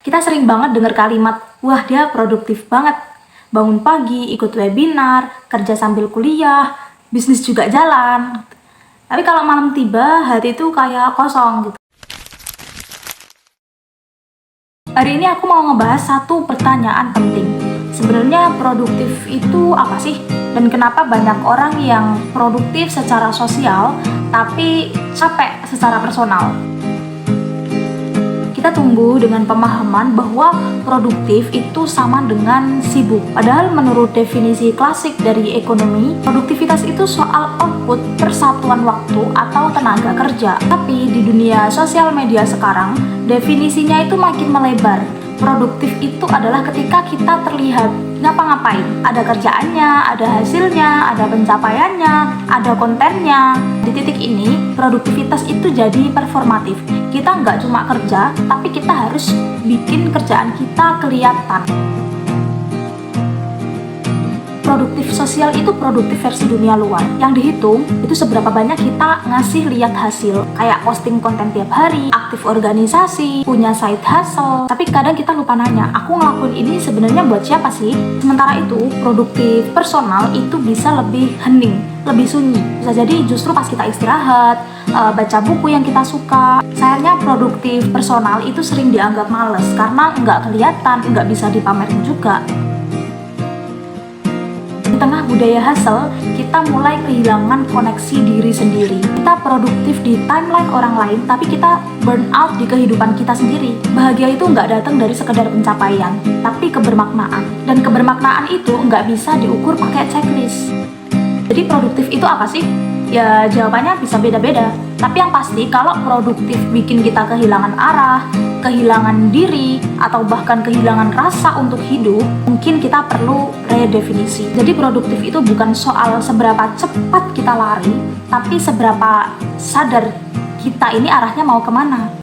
Kita sering banget dengar kalimat, wah dia produktif banget. Bangun pagi, ikut webinar, kerja sambil kuliah, bisnis juga jalan. Tapi kalau malam tiba, hati itu kayak kosong gitu. Hari ini aku mau ngebahas satu pertanyaan penting. Sebenarnya produktif itu apa sih? Dan kenapa banyak orang yang produktif secara sosial, tapi capek secara personal? Kita tumbuh dengan pemahaman bahwa produktif itu sama dengan sibuk. Padahal menurut definisi klasik dari ekonomi, produktivitas itu soal output persatuan waktu atau tenaga kerja. Tapi di dunia sosial media sekarang, definisinya itu makin melebar. Produktif itu adalah ketika kita terlihat ngapa-ngapain. Ada kerjaannya, ada hasilnya, ada pencapaiannya, ada kontennya. Di titik ini, produktivitas itu jadi performatif. Kita nggak cuma kerja, tapi kita harus bikin kerjaan kita kelihatan. Produktif sosial itu produktif versi dunia luar. Yang dihitung itu seberapa banyak kita ngasih lihat hasil, kayak posting konten tiap hari, aktif organisasi, punya side hustle. Tapi kadang kita lupa nanya, aku ngelakuin ini sebenarnya buat siapa sih? Sementara itu, produktif personal itu bisa lebih hening, lebih sunyi. Bisa jadi justru pas kita istirahat, baca buku yang kita suka. Sayangnya produktif personal itu sering dianggap males karena nggak kelihatan, nggak bisa dipamerin juga. Di tengah budaya hustle, kita mulai kehilangan koneksi diri sendiri. Kita produktif di timeline orang lain, tapi kita burn out di kehidupan kita sendiri. Bahagia itu nggak datang dari sekedar pencapaian, tapi kebermaknaan. Dan kebermaknaan itu nggak bisa diukur pakai checklist. Jadi produktif itu apa sih? Ya jawabannya bisa beda-beda. Tapi yang pasti kalau produktif bikin kita kehilangan arah, kehilangan diri, atau bahkan kehilangan rasa untuk hidup, mungkin kita perlu redefinisi. Jadi produktif itu bukan soal seberapa cepat kita lari, tapi seberapa sadar kita ini arahnya mau kemana.